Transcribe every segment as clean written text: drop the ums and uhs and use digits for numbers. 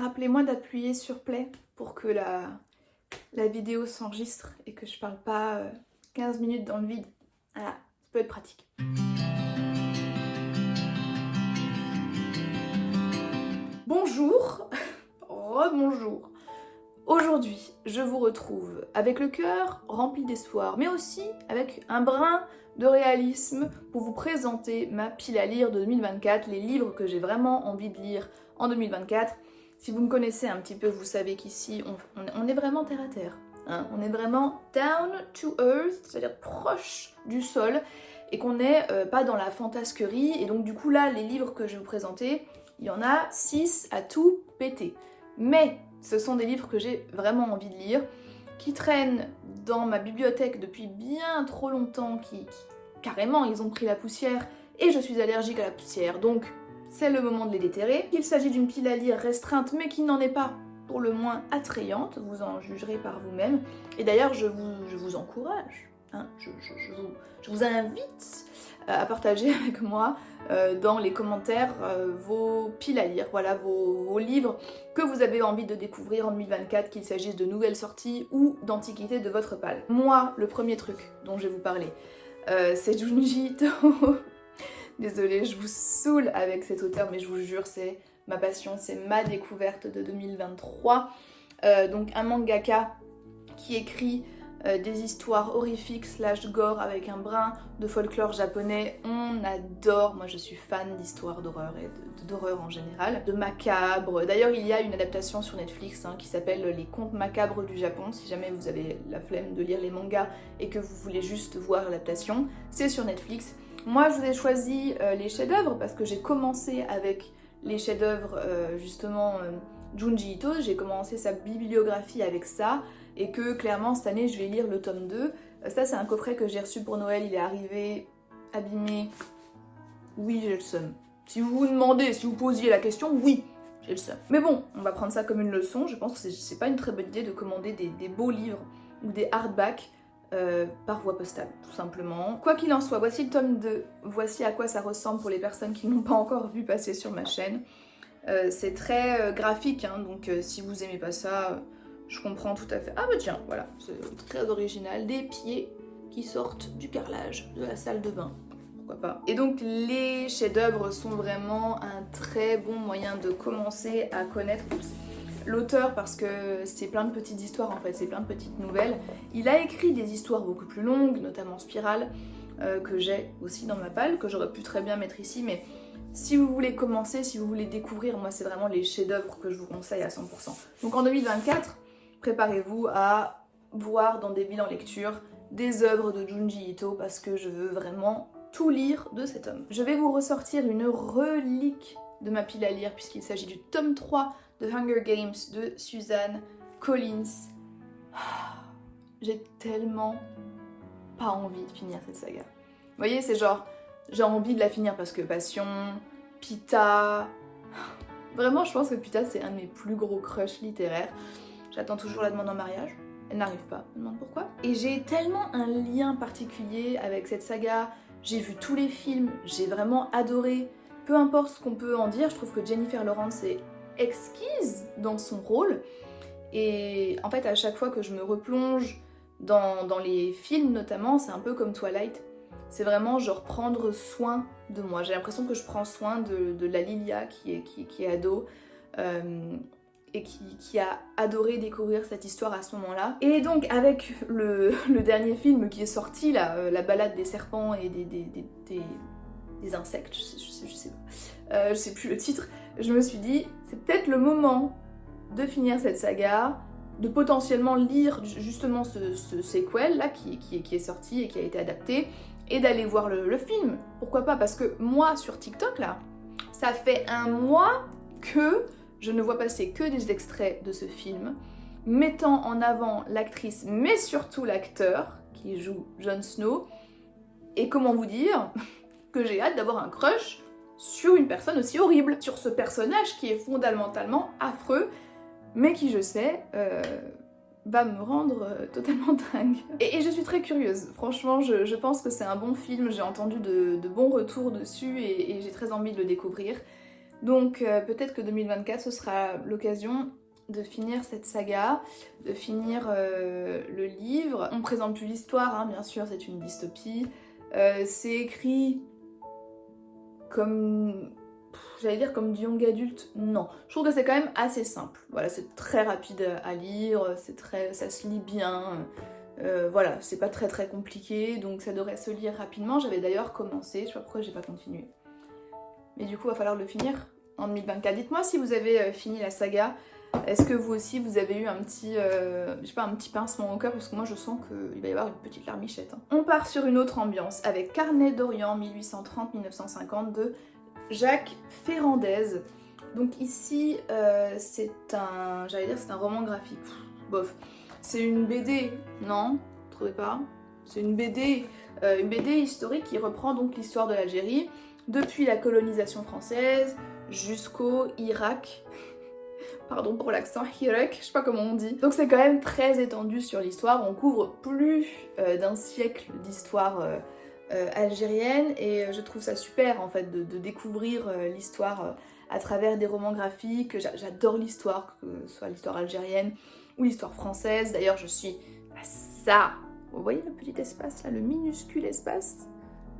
rappelez-moi d'appuyer sur play pour que la vidéo s'enregistre et que je parle pas 15 minutes dans le vide. Voilà, ça peut être pratique. Bonjour, rebonjour. Aujourd'hui, je vous retrouve avec le cœur rempli d'espoir, mais aussi avec un brin de réalisme pour vous présenter ma pile à lire de 2024, les livres que j'ai vraiment envie de lire en 2024. Si vous me connaissez un petit peu, vous savez qu'ici, on est vraiment terre à terre. Hein, on est vraiment down to earth, c'est-à-dire proche du sol, et qu'on n'est pas dans la fantasquerie. Et donc du coup là, les livres que je vais vous présenter, il y en a 6 à tout péter. Mais ce sont des livres que j'ai vraiment envie de lire, qui traînent dans ma bibliothèque depuis bien trop longtemps, qui carrément ils ont pris la poussière, et je suis allergique à la poussière, donc c'est le moment de les déterrer. Il s'agit d'une pile à lire restreinte, mais qui n'en est pas pour le moins attrayante, vous en jugerez par vous-même. Et d'ailleurs, je vous encourage, hein, je vous invite à partager avec moi dans les commentaires vos piles à lire, voilà, vos livres que vous avez envie de découvrir en 2024, qu'il s'agisse de nouvelles sorties ou d'antiquités de votre palle. Moi, le premier truc dont je vais vous parler, c'est Junji Ito. Désolée, je vous saoule avec cet auteur, mais je vous jure, c'est ma passion, c'est ma découverte de 2023. Donc un mangaka qui écrit des histoires horrifiques / gore avec un brin de folklore japonais. On adore, moi je suis fan d'histoires d'horreur et d'horreur en général, de macabre. D'ailleurs il y a une adaptation sur Netflix qui s'appelle Les Contes macabres du Japon, si jamais vous avez la flemme de lire les mangas et que vous voulez juste voir l'adaptation, c'est sur Netflix. Moi je vous ai choisi les chefs-d'œuvre parce que j'ai commencé avec les chefs-d'œuvre justement Junji Ito, j'ai commencé sa bibliographie avec ça, et que clairement cette année je vais lire le tome 2. Ça c'est un coffret que j'ai reçu pour Noël, il est arrivé abîmé. Oui, j'ai le seum. Si vous vous demandez, si vous posiez la question, oui, j'ai le seum. Mais bon, on va prendre ça comme une leçon, je pense que c'est pas une très bonne idée de commander des beaux livres ou des hardbacks par voie postale, tout simplement. Quoi qu'il en soit, voici le tome 2, voici à quoi ça ressemble pour les personnes qui n'ont pas encore vu passer sur ma chaîne. C'est très graphique, donc si vous aimez pas ça, je comprends tout à fait. Ah bah tiens, voilà, c'est très original, des pieds qui sortent du carrelage de la salle de bain, pourquoi pas. Et donc les chefs-d'œuvre sont vraiment un très bon moyen de commencer à connaître l'auteur, parce que c'est plein de petites histoires en fait, c'est plein de petites nouvelles. Il a écrit des histoires beaucoup plus longues, notamment Spirale, que j'ai aussi dans ma palle, que j'aurais pu très bien mettre ici, mais si vous voulez commencer, si vous voulez découvrir, moi c'est vraiment les chefs-d'œuvre que je vous conseille à 100%. Donc en 2024, préparez-vous à voir dans des bilans lecture des œuvres de Junji Ito parce que je veux vraiment tout lire de cet homme. Je vais vous ressortir une relique de ma pile à lire puisqu'il s'agit du tome 3 de Hunger Games de Suzanne Collins. J'ai tellement pas envie de finir cette saga. Vous voyez, c'est genre, j'ai envie de la finir parce que Passion, Pita... Vraiment, je pense que Pita, c'est un de mes plus gros crushs littéraires. J'attends toujours la demande en mariage. Elle n'arrive pas, je me demande pourquoi. Et j'ai tellement un lien particulier avec cette saga. J'ai vu tous les films, j'ai vraiment adoré. Peu importe ce qu'on peut en dire, je trouve que Jennifer Lawrence est exquise dans son rôle. Et en fait, à chaque fois que je me replonge dans les films notamment, c'est un peu comme Twilight. C'est vraiment genre prendre soin de moi. J'ai l'impression que je prends soin de la Lilia qui est ado et qui a adoré découvrir cette histoire à ce moment-là. Et donc avec le dernier film qui est sorti, là, la balade des serpents et des insectes, je sais plus le titre, je me suis dit c'est peut-être le moment de finir cette saga, de potentiellement lire justement ce sequel là qui est sorti et qui a été adapté, et d'aller voir le film, pourquoi pas, parce que moi sur TikTok là, ça fait un mois que je ne vois passer que des extraits de ce film, mettant en avant l'actrice mais surtout l'acteur qui joue Jon Snow, et comment vous dire que j'ai hâte d'avoir un crush sur une personne aussi horrible, sur ce personnage qui est fondamentalement affreux, mais qui je sais va me rendre totalement dingue. Et je suis très curieuse, franchement je pense que c'est un bon film, j'ai entendu de bons retours dessus et j'ai très envie de le découvrir. Donc peut-être que 2024 ce sera l'occasion de finir cette saga, de finir le livre. On présente plus l'histoire, hein, bien sûr, c'est une dystopie. C'est écrit comme... j'allais dire comme du young adulte, non. Je trouve que c'est quand même assez simple. Voilà, c'est très rapide à lire, ça se lit bien. Voilà, c'est pas très compliqué, donc ça devrait se lire rapidement. J'avais d'ailleurs commencé, je sais pas pourquoi j'ai pas continué. Mais du coup, il va falloir le finir en 2024. Dites-moi si vous avez fini la saga. Est-ce que vous aussi, vous avez eu un petit, je sais pas, un petit pincement au cœur, parce que moi je sens qu'il va y avoir une petite larmichette. Hein. On part sur une autre ambiance avec Carnet d'Orient 1830-1950 de Jacques Ferrandez. Donc ici, c'est un, j'allais dire c'est un roman graphique. Bof. C'est une BD, non? Vous trouvez pas? C'est une BD historique qui reprend donc l'histoire de l'Algérie depuis la colonisation française jusqu'au Irak. Pardon pour l'accent, Irak, je sais pas comment on dit. Donc c'est quand même très étendu sur l'histoire, on couvre plus d'un siècle d'histoire algérienne et je trouve ça super en fait de découvrir l'histoire à travers des romans graphiques. J'adore l'histoire, que ce soit l'histoire algérienne ou l'histoire française. D'ailleurs je suis à ça. Vous voyez le petit espace là, le minuscule espace?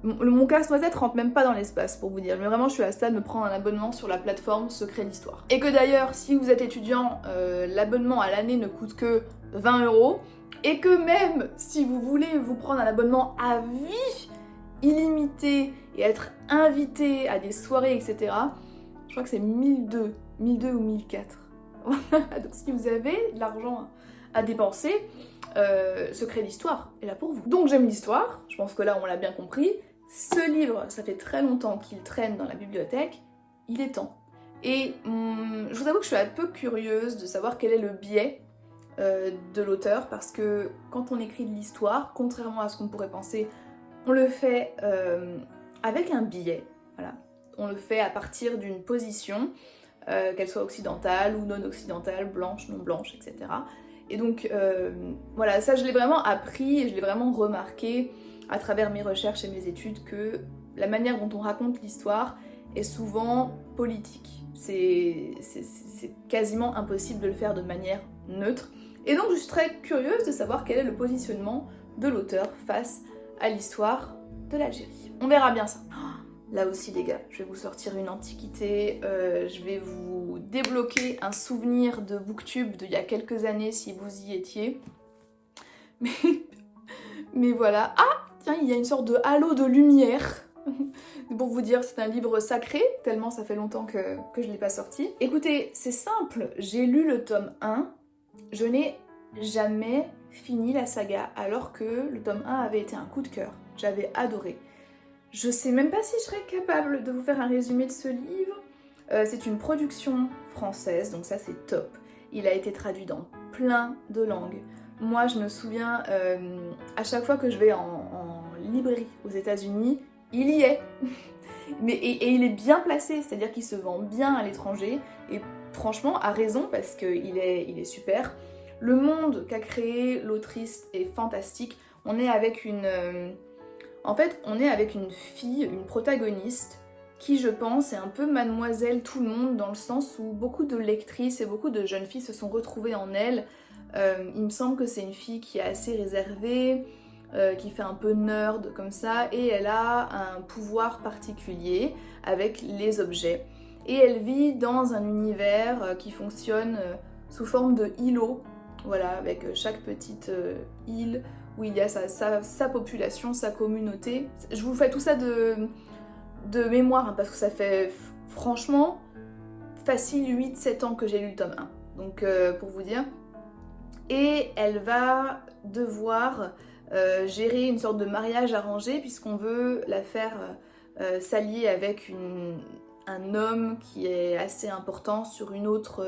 Mon casse-noisette rentre même pas dans l'espace pour vous dire, mais vraiment je suis à ça de me prendre un abonnement sur la plateforme Secret d'Histoire. Et que d'ailleurs, si vous êtes étudiant, l'abonnement à l'année ne coûte que 20 €, et que même si vous voulez vous prendre un abonnement à vie, illimité, et être invité à des soirées, etc., je crois que c'est 1002 ou 1004. Donc si vous avez de l'argent à dépenser, Secret d'Histoire est là pour vous. Donc j'aime l'histoire, je pense que là on l'a bien compris. Ce livre, ça fait très longtemps qu'il traîne dans la bibliothèque, il est temps. Et je vous avoue que je suis un peu curieuse de savoir quel est le biais de l'auteur, parce que quand on écrit de l'histoire, contrairement à ce qu'on pourrait penser, on le fait avec un biais, voilà. On le fait à partir d'une position, qu'elle soit occidentale ou non occidentale, blanche, non blanche, etc. Et donc voilà, ça je l'ai vraiment appris et je l'ai vraiment remarqué à travers mes recherches et mes études, que la manière dont on raconte l'histoire est souvent politique. C'est quasiment impossible de le faire de manière neutre. Et donc je suis très curieuse de savoir quel est le positionnement de l'auteur face à l'histoire de l'Algérie. On verra bien ça. Là aussi les gars, je vais vous sortir une antiquité, je vais vous débloquer un souvenir de Booktube d'il y a quelques années si vous y étiez. Mais voilà. Ah tiens, il y a une sorte de halo de lumière. Pour vous dire, c'est un livre sacré, tellement ça fait longtemps que je ne l'ai pas sorti. Écoutez, c'est simple, j'ai lu le tome 1, je n'ai jamais fini la saga, alors que le tome 1 avait été un coup de cœur. J'avais adoré. Je sais même pas si je serais capable de vous faire un résumé de ce livre. C'est une production française, donc ça c'est top. Il a été traduit dans plein de langues. Moi je me souviens, à chaque fois que je vais en librairie aux États-Unis, il y est. Et il est bien placé, c'est-à-dire qu'il se vend bien à l'étranger. Et franchement, à raison, parce qu'il est super. Le monde qu'a créé l'autrice est fantastique. On est avec une... En fait, on est avec une fille, une protagoniste, qui je pense est un peu mademoiselle tout le monde, dans le sens où beaucoup de lectrices et beaucoup de jeunes filles se sont retrouvées en elle. Il me semble que c'est une fille qui est assez réservée, qui fait un peu nerd comme ça, et elle a un pouvoir particulier avec les objets. Et elle vit dans un univers qui fonctionne sous forme de îlots, voilà, avec chaque petite île où il y a sa population, sa communauté. Je vous fais tout ça de mémoire, hein, parce que ça fait franchement facile 8-7 ans que j'ai lu le tome 1, donc pour vous dire. Et elle va devoir gérer une sorte de mariage arrangé, puisqu'on veut la faire s'allier avec un homme qui est assez important sur une autre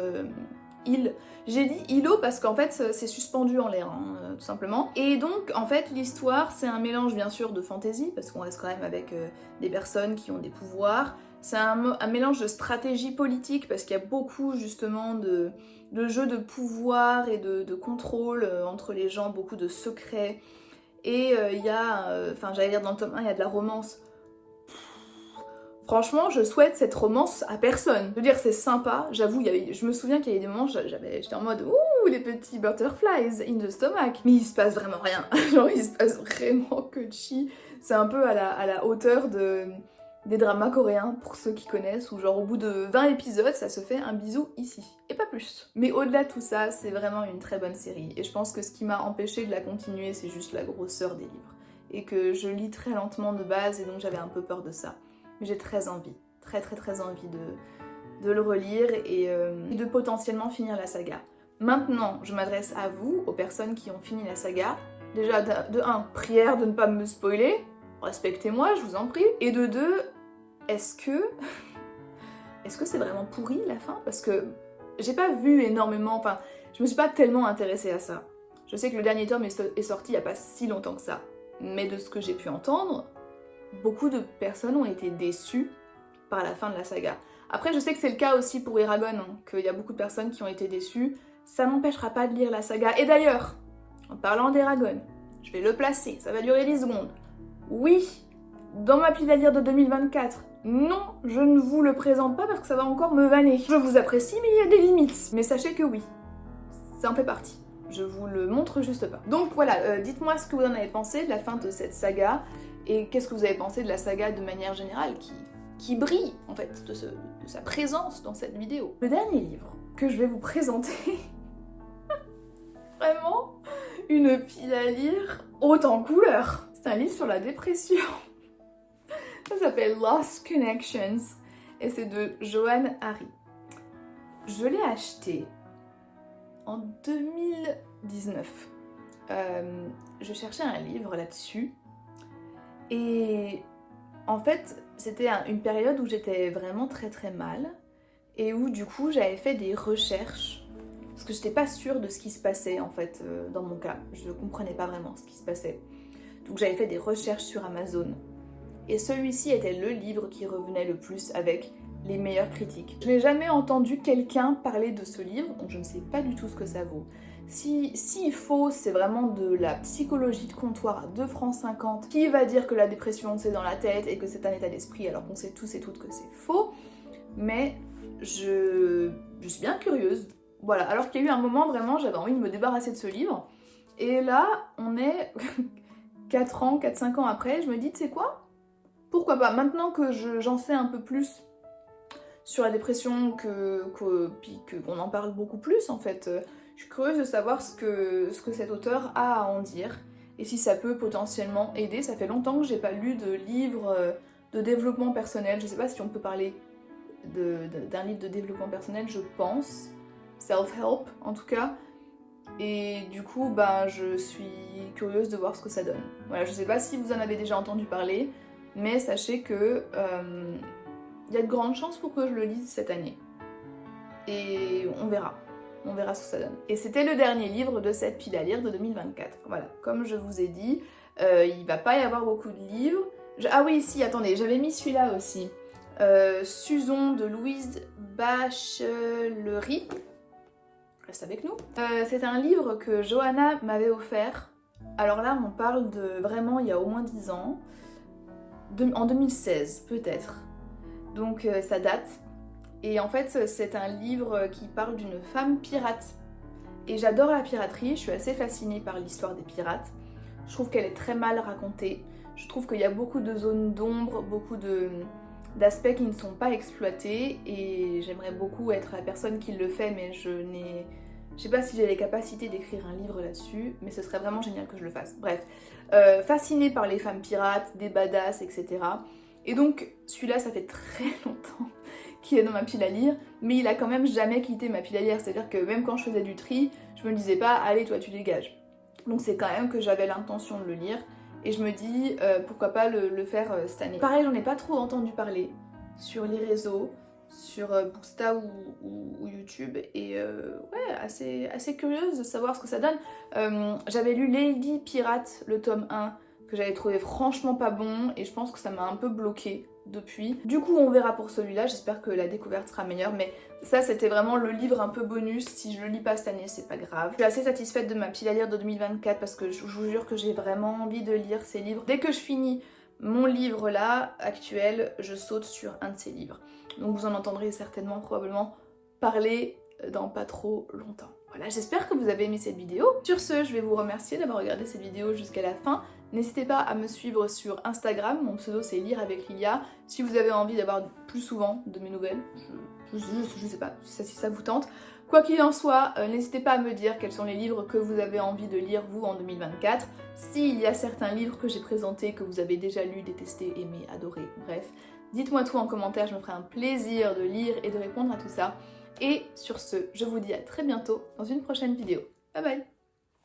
île. J'ai dit îlot parce qu'en fait c'est suspendu en l'air, hein, tout simplement. Et donc en fait l'histoire c'est un mélange bien sûr de fantaisie, parce qu'on reste quand même avec des personnes qui ont des pouvoirs. C'est un mélange de stratégie politique, parce qu'il y a beaucoup justement de jeux de pouvoir et de contrôle entre les gens, beaucoup de secrets. Et il y a, enfin j'allais dire dans le tome 1, il y a de la romance. Franchement, je souhaite cette romance à personne. Je veux dire, c'est sympa, j'avoue, je me souviens qu'il y avait des moments, j'étais en mode ouh, les petits butterflies in the stomach. Mais il se passe vraiment rien. Genre, il se passe vraiment que chi. C'est un peu à la hauteur des dramas coréens, pour ceux qui connaissent, où genre au bout de 20 épisodes, ça se fait un bisou ici, et pas plus. Mais au-delà de tout ça, c'est vraiment une très bonne série, et je pense que ce qui m'a empêché de la continuer, c'est juste la grosseur des livres, et que je lis très lentement de base, et donc j'avais un peu peur de ça. Mais j'ai très envie, très envie de le relire, et de potentiellement finir la saga. Maintenant, je m'adresse à vous, aux personnes qui ont fini la saga. Déjà, de 1, prière de ne pas me spoiler, respectez-moi, je vous en prie. Et de 2, est-ce que c'est vraiment pourri la fin? Parce que j'ai pas vu énormément, enfin, je me suis pas tellement intéressée à ça. Je sais que le dernier tome est sorti il y a pas si longtemps que ça, mais de ce que j'ai pu entendre, beaucoup de personnes ont été déçues par la fin de la saga. Après, je sais que c'est le cas aussi pour Eragon, hein, qu'il y a beaucoup de personnes qui ont été déçues. Ça m'empêchera pas de lire la saga. Et d'ailleurs, en parlant d'Eragon, je vais le placer, ça va durer 10 secondes. Oui, dans ma pile à lire de 2024, non, je ne vous le présente pas parce que ça va encore me vanner. Je vous apprécie, mais il y a des limites. Mais sachez que oui, ça en fait partie. Je vous le montre juste pas. Donc voilà, dites-moi ce que vous en avez pensé de la fin de cette saga, et qu'est-ce que vous avez pensé de la saga de manière générale, qui brille, en fait, de sa présence dans cette vidéo. Le dernier livre que je vais vous présenter, vraiment, une pile à lire haute en couleurs. C'est un livre sur la dépression. Ça s'appelle Lost Connections et c'est de Johann Hari. Je l'ai acheté en 2019. Je cherchais un livre là-dessus et en fait c'était une période où j'étais vraiment très mal et où du coup j'avais fait des recherches parce que j'étais pas sûre de ce qui se passait en fait dans mon cas. Je comprenais pas vraiment ce qui se passait. Donc j'avais fait des recherches sur Amazon. Et celui-ci était le livre qui revenait le plus avec les meilleures critiques. Je n'ai jamais entendu quelqu'un parler de ce livre, donc je ne sais pas du tout ce que ça vaut. S'il faut, c'est vraiment de la psychologie de comptoir à 2 francs 50, qui va dire que la dépression c'est dans la tête et que c'est un état d'esprit, alors qu'on sait tous et toutes que c'est faux. Mais je suis bien curieuse. Voilà, alors qu'il y a eu un moment vraiment, j'avais envie de me débarrasser de ce livre. Et là, on est 4-5 ans après, je me dis, tu sais quoi ? Pourquoi pas? Maintenant que j'en sais un peu plus sur la dépression, puis qu'on en parle beaucoup plus en fait, je suis curieuse de savoir ce que cet auteur a à en dire et si ça peut potentiellement aider. Ça fait longtemps que j'ai pas lu de livre de développement personnel. Je sais pas si on peut parler d'un livre de développement personnel, je pense. Self-help en tout cas. Et du coup, je suis curieuse de voir ce que ça donne. Voilà, je sais pas si vous en avez déjà entendu parler, mais sachez que y a de grandes chances pour que je le lise cette année. Et on verra ce que ça donne. Et c'était le dernier livre de cette pile à lire de 2024. Voilà, comme je vous ai dit, il va pas y avoir beaucoup de livres. Ah oui, si, attendez, j'avais mis celui-là aussi. Suzon de Louise Bachelery. Reste avec nous. C'est un livre que Johanna m'avait offert. Alors là, on parle de vraiment il y a au moins 10 ans. En 2016 peut-être. Donc ça date. Et en fait c'est un livre qui parle d'une femme pirate. Et j'adore la piraterie, je suis assez fascinée par l'histoire des pirates. Je trouve qu'elle est très mal racontée. Je trouve qu'il y a beaucoup de zones d'ombre, beaucoup d'aspects qui ne sont pas exploités. Et j'aimerais beaucoup être la personne qui le fait, mais je sais pas si j'ai les capacités d'écrire un livre là-dessus, mais ce serait vraiment génial que je le fasse. Bref, fascinée par les femmes pirates, des badass, etc. Et donc, celui-là, ça fait très longtemps qu'il est dans ma pile à lire, mais il a quand même jamais quitté ma pile à lire. C'est-à-dire que même quand je faisais du tri, je me disais pas, allez, toi, tu dégages. Donc c'est quand même que j'avais l'intention de le lire, et je me dis, pourquoi pas le faire cette année. Pareil, j'en ai pas trop entendu parler sur les réseaux, sur Booksta ou YouTube, et ouais, assez curieuse de savoir ce que ça donne. J'avais lu Lady Pirate, le tome 1, que j'avais trouvé franchement pas bon, et je pense que ça m'a un peu bloqué depuis. Du coup, on verra pour celui-là, j'espère que la découverte sera meilleure, mais ça, c'était vraiment le livre un peu bonus. Si je le lis pas cette année, c'est pas grave. Je suis assez satisfaite de ma pile à lire de 2024, parce que je vous jure que j'ai vraiment envie de lire ces livres. Dès que je finis mon livre là, actuel, je saute sur un de ces livres. Donc vous en entendrez certainement, probablement, parler dans pas trop longtemps. Voilà, j'espère que vous avez aimé cette vidéo. Sur ce, je vais vous remercier d'avoir regardé cette vidéo jusqu'à la fin. N'hésitez pas à me suivre sur Instagram, mon pseudo c'est Lire avec Lilia. Si vous avez envie d'avoir plus souvent de mes nouvelles, je sais pas si ça vous tente. Quoi qu'il en soit, n'hésitez pas à me dire quels sont les livres que vous avez envie de lire vous en 2024. S'il y a certains livres que j'ai présentés que vous avez déjà lus, détestés, aimés, adorés, bref. Dites-moi tout en commentaire, je me ferai un plaisir de lire et de répondre à tout ça. Et sur ce, je vous dis à très bientôt dans une prochaine vidéo. Bye bye!